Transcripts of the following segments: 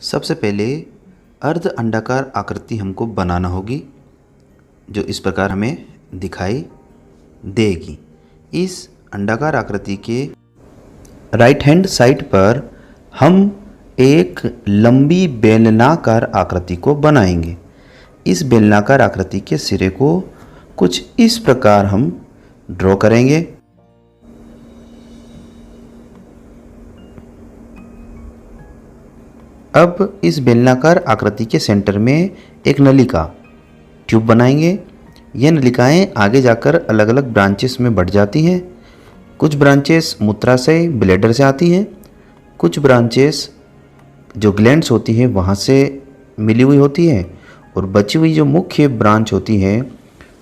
सबसे पहले अर्ध अंडाकार आकृति हमको बनाना होगी, जो इस प्रकार हमें दिखाई देगी। इस अंडाकार आकृति के राइट हैंड साइड पर हम एक लंबी बेलनाकार आकृति को बनाएंगे। इस बेलनाकार आकृति के सिरे को कुछ इस प्रकार हम ड्रॉ करेंगे। अब इस बेलनाकार आकृति के सेंटर में एक नलिका ट्यूब बनाएंगे। यह नलिकाएं आगे जाकर अलग अलग ब्रांचेस में बढ़ जाती हैं। कुछ ब्रांचेस मूत्राशय ब्लैडर से आती हैं, कुछ ब्रांचेस जो ग्लैंड्स होती हैं वहाँ से मिली हुई होती है, और बची हुई जो मुख्य ब्रांच होती है,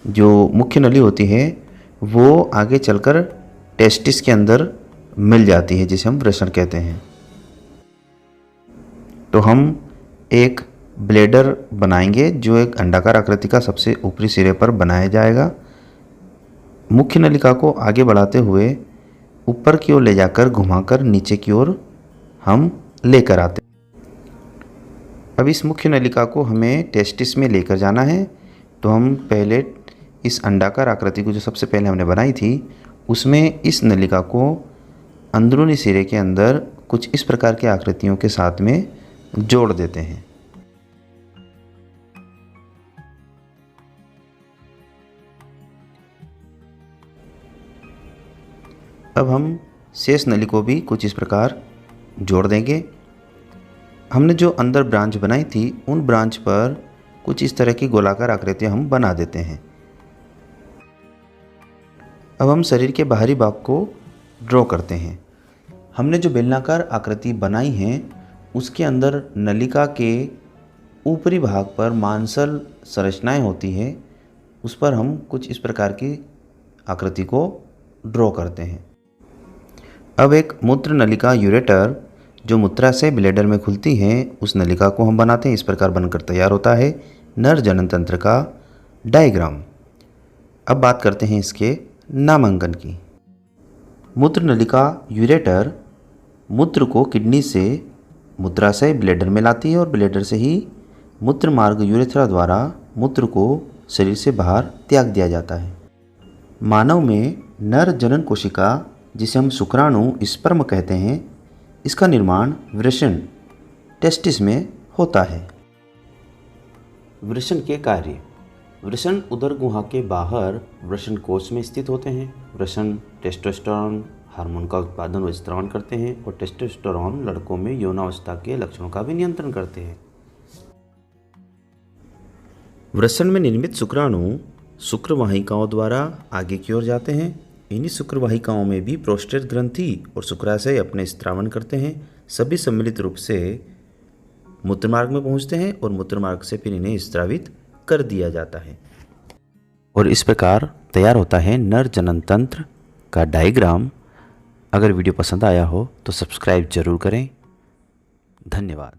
जो मुख्य नली होती है, वो आगे चलकर टेस्टिस के अंदर मिल जाती है, जिसे हम वृषण कहते हैं। तो हम एक ब्लैडर बनाएंगे जो एक अंडाकार आकृति का सबसे ऊपरी सिरे पर बनाया जाएगा। मुख्य नलिका को आगे बढ़ाते हुए ऊपर की ओर ले जाकर घुमाकर नीचे की ओर हम लेकर आते हैं। अब इस मुख्य नलिका को हमें टेस्टिस में लेकर जाना है। तो हम पहले इस अंडाकार आकृति को जो सबसे पहले हमने बनाई थी, उसमें इस नलिका को अंदरूनी सिरे के अंदर कुछ इस प्रकार की आकृतियों के साथ में जोड़ देते हैं। अब हम शेष नली को भी कुछ इस प्रकार जोड़ देंगे। हमने जो अंदर ब्रांच बनाई थी, उन ब्रांच पर कुछ इस तरह की गोलाकार आकृतियां हम बना देते हैं। अब हम शरीर के बाहरी भाग को ड्रॉ करते हैं। हमने जो बेलनाकार आकृति बनाई है, उसके अंदर नलिका के ऊपरी भाग पर मांसल संरचनाएं होती है, उस पर हम कुछ इस प्रकार की आकृति को ड्रॉ करते हैं। अब एक मूत्र नलिका यूरेटर जो मूत्राशय ब्लैडर में खुलती है, उस नलिका को हम बनाते हैं। इस प्रकार बनकर तैयार होता है नर जनन तंत्र का डायग्राम। अब बात करते हैं इसके नामांकन की। मूत्र नलिका यूरेटर मूत्र को किडनी से मूत्राशय ब्लैडर में लाती है, और ब्लैडर से ही मूत्र मार्ग यूरेथ्रा द्वारा मूत्र को शरीर से बाहर त्याग दिया जाता है। मानव में नर जनन कोशिका, जिसे हम शुक्राणु स्पर्म कहते हैं, इसका निर्माण वृषण टेस्टिस में होता है। वृषण के कार्य। वृषण उदर गुहा के बाहर वृषण कोश में स्थित होते हैं। वृषण टेस्टोस्टेरोन हार्मोन का उत्पादन व स्त्रावन करते हैं, और टेस्टोस्टेरोन लड़कों में यौनावस्था के लक्षणों का भी नियंत्रण करते हैं। वृषण में निर्मित शुक्राणु शुक्र वाहिकाओं द्वारा आगे की ओर जाते हैं। इन्हीं शुक्र वाहिकाओं में भी प्रोस्टेट ग्रंथि और शुक्राशय अपने स्त्रावन करते हैं। सभी सम्मिलित रूप से मूत्रमार्ग में पहुंचते हैं, और मूत्रमार्ग से फिर इन्हें स्त्रावित कर दिया जाता है, और इस प्रकार तैयार होता है नर जनन तंत्र का डायग्राम। अगर वीडियो पसंद आया हो तो सब्सक्राइब जरूर करें। धन्यवाद।